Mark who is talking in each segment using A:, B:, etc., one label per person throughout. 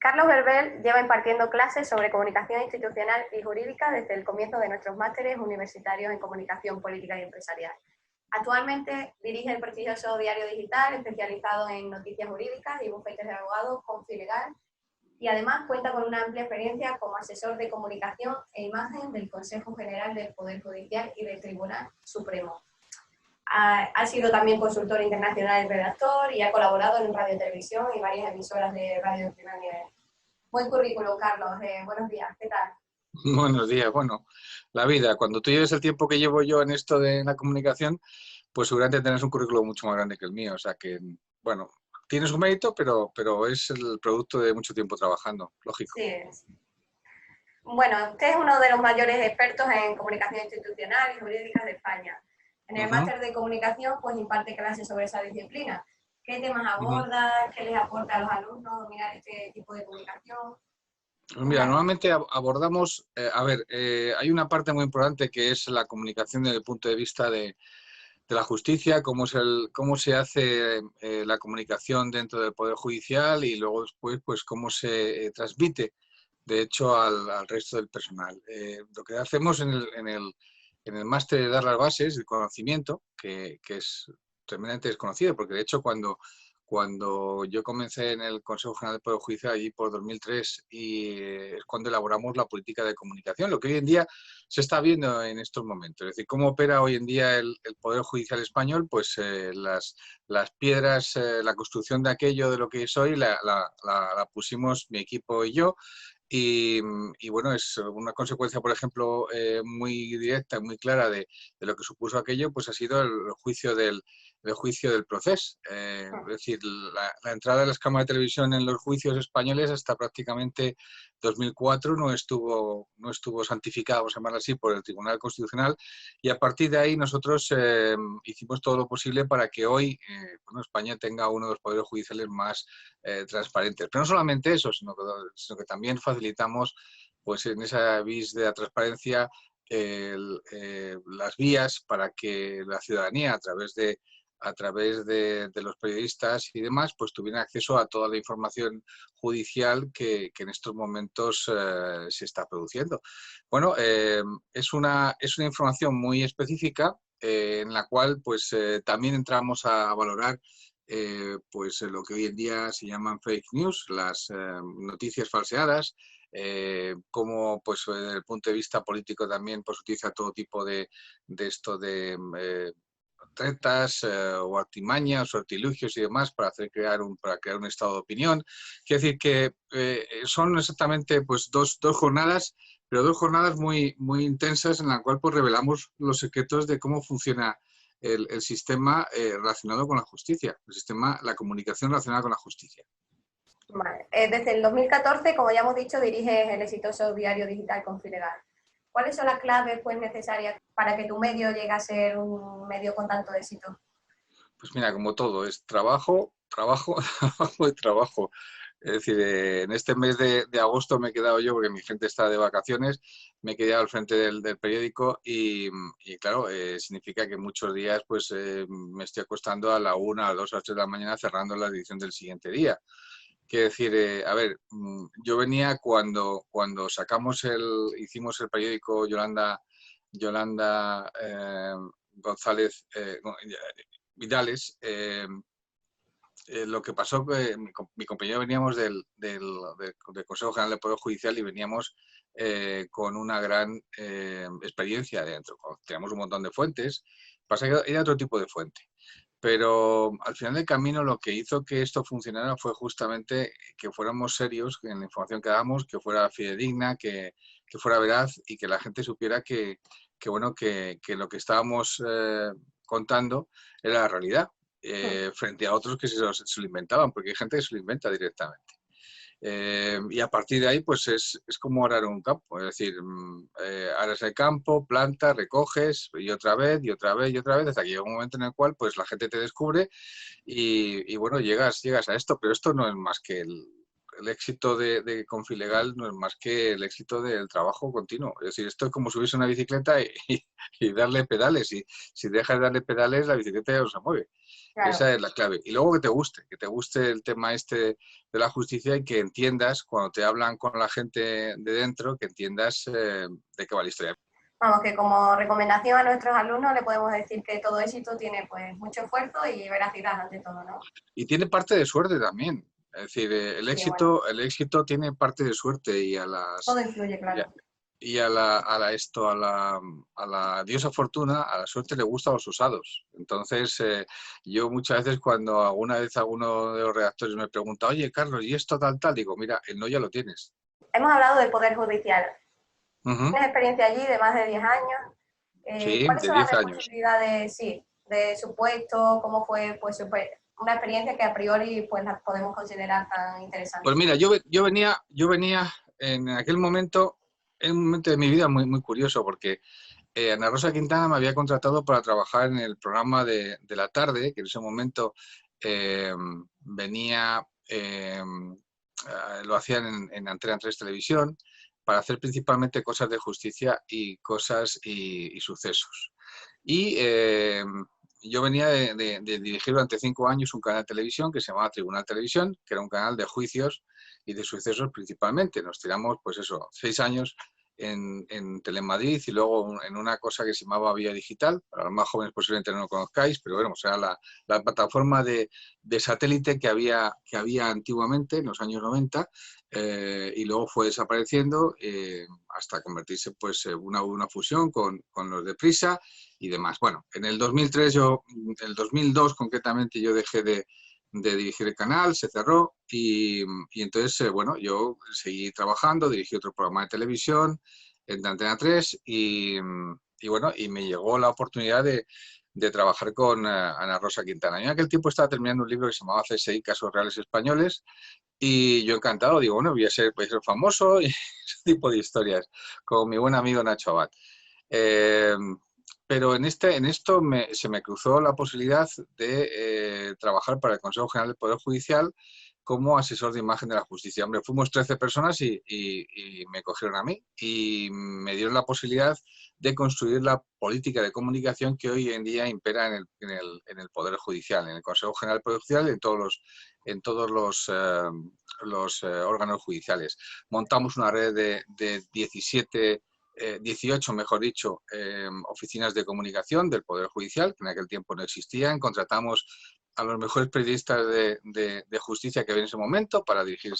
A: Carlos Berbel lleva impartiendo clases sobre comunicación institucional y jurídica desde el comienzo de nuestros másteres universitarios en comunicación política y empresarial. Actualmente dirige el prestigioso diario digital especializado en noticias jurídicas y bufetes de abogados Confilegal, y además cuenta con una amplia experiencia como asesor de comunicación e imagen del Consejo General del Poder Judicial y del Tribunal Supremo. Ha sido también consultor internacional y redactor y ha colaborado en radio y televisión y varias emisoras de radio de primer nivel. Buen currículum, Carlos. Buenos días. ¿Qué tal?
B: Buenos días. Bueno, la vida, cuando tú lleves el tiempo que llevo yo en esto de la comunicación, pues seguramente tendrás un currículum mucho más grande que el mío. O sea que, bueno, tiene su mérito, pero es el producto de mucho tiempo trabajando, lógico.
A: Sí. Bueno, usted es uno de los mayores expertos en comunicación institucional y jurídica de España. En el máster de comunicación, pues imparte clases sobre esa disciplina. ¿Qué temas aborda? ¿Qué les aporta a los alumnos dominar este tipo de comunicación?
B: Mira, normalmente abordamos, hay una parte muy importante que es la comunicación desde el punto de vista de la justicia, cómo se hace la comunicación dentro del Poder Judicial y luego después pues cómo se transmite, de hecho, al resto del personal. Lo que hacemos en el máster es dar las bases, el conocimiento, que es tremendamente desconocido, porque de hecho cuando yo comencé en el Consejo General del Poder Judicial, allí por 2003, y es cuando elaboramos la política de comunicación, lo que hoy en día se está viendo en estos momentos. Es decir, cómo opera hoy en día el Poder Judicial español, pues las piedras, la construcción de aquello de lo que es hoy, la pusimos mi equipo y yo. Y bueno, es una consecuencia, por ejemplo, muy directa, muy clara de lo que supuso aquello, pues ha sido el juicio del proceso. Es decir, la entrada de las cámaras de televisión en los juicios españoles hasta prácticamente 2004 no estuvo santificada, vamos a llamarlo así, por el Tribunal Constitucional, y a partir de ahí nosotros hicimos todo lo posible para que hoy España tenga uno de los poderes judiciales más transparentes. Pero no solamente eso, sino que también facilitamos, pues en esa vis de la transparencia, las vías para que la ciudadanía, a través de los periodistas y demás, pues tuvieran acceso a toda la información judicial que en estos momentos se está produciendo. Bueno, es una información muy específica en la cual pues también entramos a valorar pues lo que hoy en día se llaman fake news, las noticias falseadas, como pues desde el punto de vista político también pues utiliza todo tipo de esto de tretas o artimañas o artilugios y demás para crear un estado de opinión. Quiero decir que son exactamente pues dos jornadas, pero dos jornadas muy, muy intensas en las cuales pues, revelamos los secretos de cómo funciona el sistema relacionado con la justicia, la comunicación relacionada con la justicia.
A: Vale. Desde el 2014, como ya hemos dicho, dirige el exitoso diario digital Confilegal. ¿Cuáles son las claves pues, necesarias para que tu medio llegue a ser un medio con tanto éxito?
B: Pues mira, como todo, es trabajo, trabajo, trabajo y trabajo. Es decir, en este mes de agosto me he quedado yo, porque mi gente está de vacaciones, me he quedado al frente del periódico y claro, significa que muchos días pues me estoy acostando a la 1, a las 2, a las 3 de la mañana cerrando la edición del siguiente día. Quiero decir, yo venía cuando hicimos el periódico Yolanda González Vidales, lo que pasó que mi compañero veníamos del Consejo General del Poder Judicial y veníamos con una gran experiencia dentro. Teníamos un montón de fuentes, pasa que era otro tipo de fuente. Pero al final del camino lo que hizo que esto funcionara fue justamente que fuéramos serios en la información que damos, que fuera fidedigna, que fuera veraz y que la gente supiera que lo que estábamos contando era la realidad, frente a otros que se lo inventaban, porque hay gente que se lo inventa directamente. Y a partir de ahí, pues es como arar un campo, es decir, aras el campo, planta, recoges y otra vez, y otra vez, y otra vez, hasta que llega un momento en el cual pues la gente te descubre y bueno, llegas a esto, pero esto no es más que el éxito de Confilegal no es más que el éxito del trabajo continuo. Es decir, esto es como subirse a una bicicleta y darle pedales. Y si dejas de darle pedales, la bicicleta ya no se mueve.
A: Claro.
B: Esa es la clave. Y luego que te guste el tema este de la justicia y que entiendas, cuando te hablan con la gente de dentro, que entiendas de qué va la historia.
A: Vamos, que como recomendación a nuestros alumnos le podemos decir que todo éxito tiene pues mucho esfuerzo y veracidad ante todo, ¿no?
B: Y tiene parte de suerte también. Es decir,
A: Sí, bueno,
B: el éxito tiene parte de suerte y
A: todo influye, claro.
B: a la diosa fortuna, a la suerte le gustan los usados. Entonces, yo muchas veces cuando alguna vez alguno de los redactores me pregunta, oye, Carlos, ¿y esto tal, tal? Digo, mira, el no ya lo tienes.
A: Hemos hablado del Poder Judicial.
B: Ujú.
A: Tienes experiencia allí de más de 10 años.
B: Sí,
A: ¿Cuáles
B: de
A: son las
B: 10 años.
A: responsabilidades, sí, de su puesto? ¿Cómo fue pues, una experiencia que a priori pues, la podemos considerar tan
B: Pues
A: interesante?
B: mira, yo venía en aquel momento, en un momento de mi vida muy, muy curioso, porque Ana Rosa Quintana me había contratado para trabajar en el programa de la tarde, que en ese momento eh, venía, lo hacían en Antena 3 Televisión, para hacer principalmente cosas de justicia y cosas y sucesos. Y yo venía de dirigir durante 5 años un canal de televisión que se llamaba Tribunal Televisión, que era un canal de juicios y de sucesos principalmente. Nos tiramos, pues eso, 6 años en Telemadrid y luego en una cosa que se llamaba Vía Digital. Para los más jóvenes posiblemente no lo conozcáis, pero bueno, o sea, la plataforma de satélite que había antiguamente en los años 90 y luego fue desapareciendo hasta convertirse pues en una fusión con los de Prisa y demás. Bueno, en el 2003 en el 2002 concretamente yo dejé de dirigir el canal, se cerró y entonces, bueno, yo seguí trabajando, dirigí otro programa de televisión en Antena 3 y bueno, y me llegó la oportunidad de trabajar con Ana Rosa Quintana. Yo en aquel tiempo estaba terminando un libro que se llamaba CSI, Casos Reales Españoles, y yo encantado, digo, bueno, voy a ser famoso y ese tipo de historias, con mi buen amigo Nacho Abad. Eh, pero en esto se me cruzó la posibilidad de trabajar para el Consejo General del Poder Judicial como asesor de imagen de la justicia. Hombre, fuimos 13 personas y me cogieron a mí y me dieron la posibilidad de construir la política de comunicación que hoy en día impera en el Poder Judicial, en el Consejo General del Poder Judicial y en todos los órganos judiciales. Montamos una red de 18, mejor dicho, oficinas de comunicación del Poder Judicial, que en aquel tiempo no existían. Contratamos a los mejores periodistas de justicia que había en ese momento para dirigir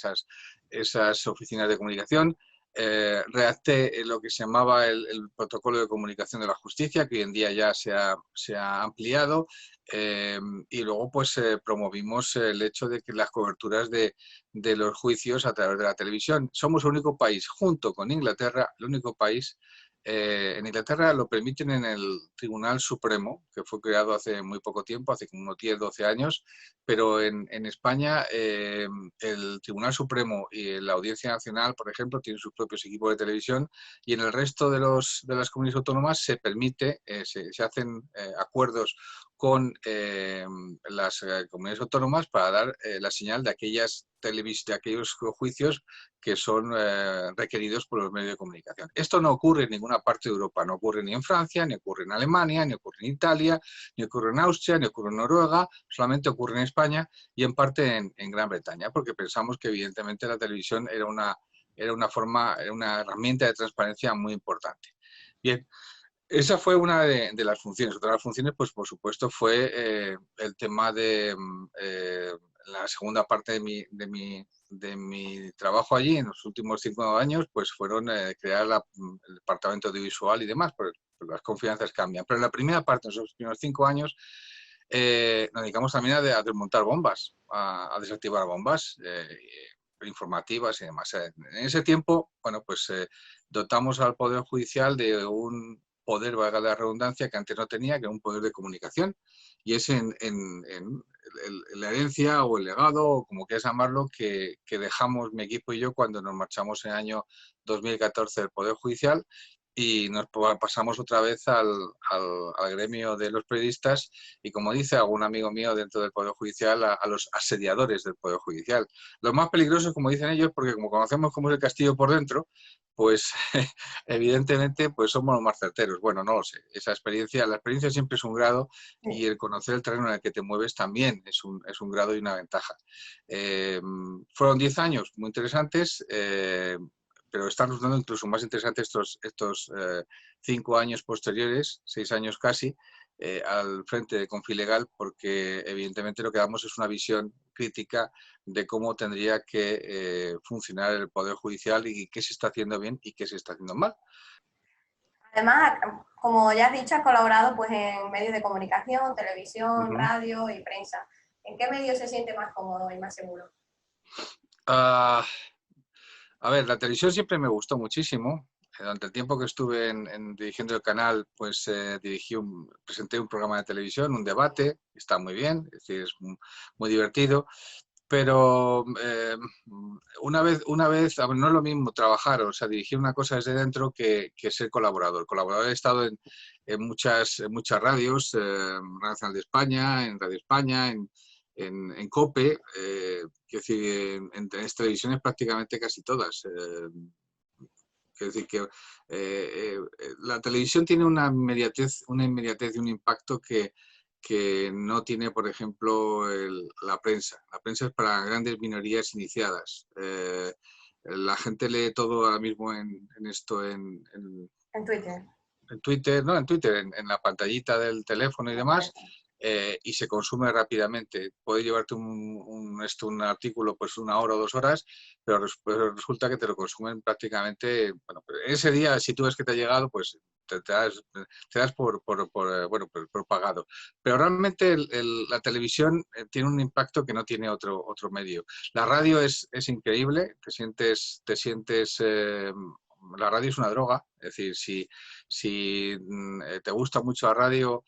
B: esas oficinas de comunicación. Redacté lo que se llamaba el protocolo de comunicación de la justicia, que hoy en día ya se ha ampliado, y luego pues promovimos el hecho de que las coberturas de los juicios a través de la televisión. Somos el único país, junto con Inglaterra, el único país. En Inglaterra lo permiten en el Tribunal Supremo, que fue creado hace muy poco tiempo, hace como unos 10, 12 años, pero en España el Tribunal Supremo y la Audiencia Nacional, por ejemplo, tienen sus propios equipos de televisión y en el resto de las comunidades autónomas se permite, se hacen acuerdos con las comunidades autónomas para dar la señal de de aquellos juicios que son requeridos por los medios de comunicación. Esto no ocurre en ninguna parte de Europa, no ocurre ni en Francia, ni ocurre en Alemania, ni ocurre en Italia, ni ocurre en Austria, ni ocurre en Noruega, solamente ocurre en España y en parte en Gran Bretaña, porque pensamos que evidentemente la televisión era era una herramienta de transparencia muy importante. Bien, esa fue una de las funciones. Otra de las funciones, pues por supuesto, fue el tema de la segunda parte de mi trabajo allí en los últimos 5 años, pues fueron crear el departamento audiovisual y demás, porque las confianzas cambian. Pero en la primera parte, en esos primeros 5 años, nos dedicamos también a desmontar bombas, a desactivar bombas informativas y demás. En ese tiempo, bueno, pues dotamos al Poder Judicial de un poder, valga la redundancia, que antes no tenía, que era un poder de comunicación, y es la herencia o el legado, o como quieras llamarlo, que dejamos mi equipo y yo cuando nos marchamos en el año 2014 del Poder Judicial, y nos pasamos otra vez al gremio de los periodistas y, como dice algún amigo mío dentro del Poder Judicial, a los asediadores del Poder Judicial. Los más peligrosos, como dicen ellos, porque como conocemos cómo es el castillo por dentro, pues evidentemente pues somos los más certeros. Bueno, no lo sé. La experiencia siempre es un grado, y el conocer el terreno en el que te mueves también es un grado y una ventaja. Fueron 10 años muy interesantes, pero están resultando incluso más interesantes estos 5 años posteriores, 6 años casi, al frente de Confilegal, porque evidentemente lo que damos es una visión crítica de cómo tendría que funcionar el Poder Judicial y qué se está haciendo bien y qué se está haciendo mal.
A: Además, como ya has dicho, has colaborado pues, en medios de comunicación, televisión,
B: Uh-huh.
A: radio y prensa. ¿En qué medio se siente más cómodo y más seguro?
B: A ver, la televisión siempre me gustó muchísimo. Durante el tiempo que estuve dirigiendo el canal, pues presenté un programa de televisión, un debate, está muy bien, es decir, es muy divertido. Pero una vez, a ver, no es lo mismo trabajar, o sea, dirigir una cosa desde dentro que ser colaborador. Colaborador he estado en muchas radios, en Radio Nacional de España, en Radio España, en COPE, quiero decir, en televisiones prácticamente casi todas. Quiero decir que la televisión tiene una inmediatez y un impacto que no tiene, por ejemplo, la prensa. La prensa es para grandes minorías iniciadas. La gente lee todo ahora mismo
A: En Twitter.
B: en Twitter, no en Twitter, en la pantallita del teléfono y demás, y se consume rápidamente. Puede llevarte un artículo pues 1 hora o 2 horas, pero resulta que te lo consumen prácticamente. Bueno, ese día, si tú ves que te ha llegado, pues te das por pagado. Pero realmente la televisión tiene un impacto que no tiene otro medio. La radio es increíble, te sientes la radio es una droga, es decir, si te gusta mucho la radio,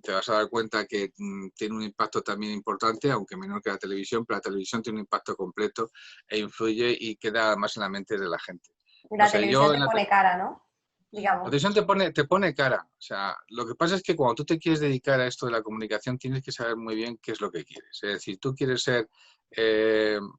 B: te vas a dar cuenta que tiene un impacto también importante, aunque menor que la televisión, pero la televisión tiene un impacto completo e influye y queda más en la mente de la gente.
A: Y
B: No
A: la
B: sé,
A: televisión te pone cara, ¿no?
B: la
A: Digamos.
B: televisión te pone cara. O sea, lo que pasa es que cuando tú te quieres dedicar a esto de la comunicación, tienes que saber muy bien qué es lo que quieres. Es decir, tú quieres ser,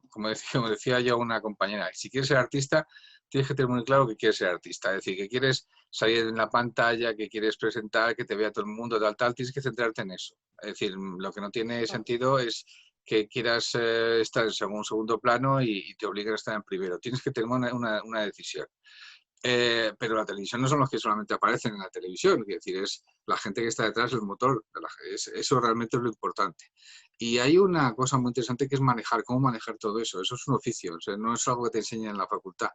B: como decía yo una compañera, si quieres ser artista, tienes que tener muy claro que quieres ser artista. Es decir, que quieres salir en la pantalla, que quieres presentar, que te vea todo el mundo, tal, tienes que centrarte en eso. Es decir, lo que no tiene sentido es que quieras estar en segundo plano y te obliguen a estar en primero. Tienes que tener una decisión. Pero la televisión no son los que solamente aparecen en la televisión, es decir, es la gente que está detrás del motor, eso realmente es lo importante. Y hay una cosa muy interesante que es cómo manejar todo eso. Eso es un oficio, o sea, no es algo que te enseñan en la facultad.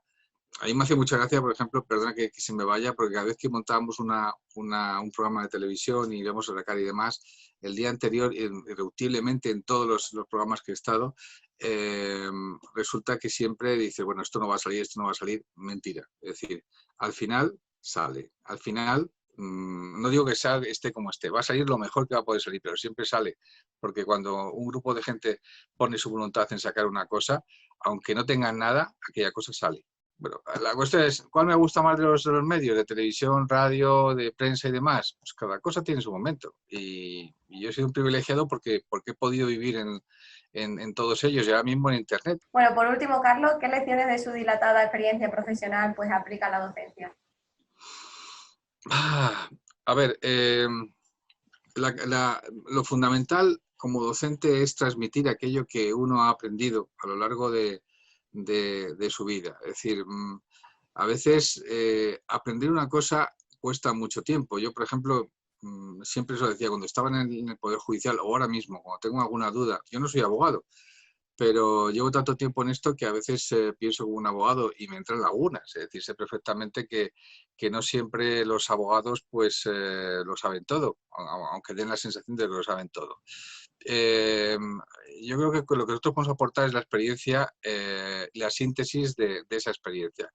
B: A mí me hace mucha gracia, por ejemplo, perdona que se me vaya, porque cada vez que montábamos un programa de televisión y íbamos a sacar y demás, el día anterior, irreductiblemente en todos los programas que he estado, eh, resulta que siempre dice, bueno, esto no va a salir, esto no va a salir. Mentira. Es decir, al final sale. Al final, no digo que esté como esté, va a salir lo mejor que va a poder salir, pero siempre sale. Porque cuando un grupo de gente pone su voluntad en sacar una cosa, aunque no tengan nada, aquella cosa sale. Bueno, la cuestión es, ¿cuál me gusta más de los medios? De televisión, radio, de prensa y demás. Pues cada cosa tiene su momento. Y yo he sido un privilegiado porque he podido vivir en todos ellos y ahora mismo en Internet.
A: Bueno, por último, Carlos, ¿qué lecciones de su dilatada experiencia profesional pues aplica a la docencia?
B: A ver, lo fundamental como docente es transmitir aquello que uno ha aprendido a lo largo de su vida. Es decir, a veces aprender una cosa cuesta mucho tiempo. Yo, por ejemplo, siempre eso decía, cuando estaba en el Poder Judicial o ahora mismo, cuando tengo alguna duda, yo no soy abogado, pero llevo tanto tiempo en esto que a veces pienso como un abogado y me entran lagunas. Es decir, sé perfectamente que no siempre los abogados pues lo saben todo, aunque den la sensación de que lo saben todo. Eh, yo creo que lo que nosotros podemos aportar es la experiencia, la síntesis de esa experiencia.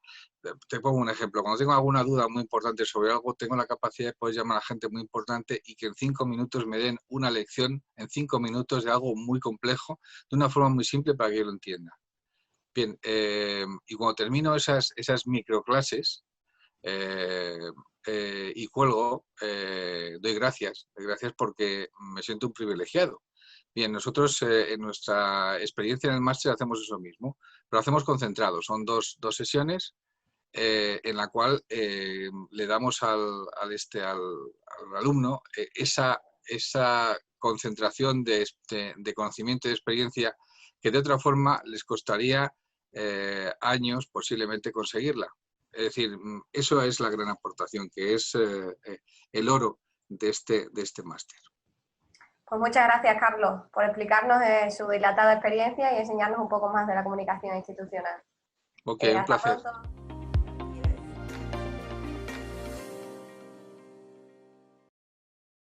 B: Te pongo un ejemplo. Cuando tengo alguna duda muy importante sobre algo, tengo la capacidad de poder llamar a gente muy importante y que en 5 minutos me den una lección, en 5 minutos, de algo muy complejo, de una forma muy simple para que yo lo entienda. Bien, y cuando termino esas microclases, y cuelgo, doy gracias porque me siento un privilegiado. Bien, nosotros en nuestra experiencia en el máster hacemos eso mismo, pero hacemos concentrado, son dos sesiones en la cual le damos al alumno esa concentración de conocimiento y de experiencia que de otra forma les costaría años posiblemente conseguirla. Es decir, eso es la gran aportación, que es el oro de este máster.
A: Pues muchas gracias, Carlos, por explicarnos su dilatada experiencia y enseñarnos un poco más de la comunicación institucional.
B: Ok, un
A: Hasta
B: placer.
A: pronto.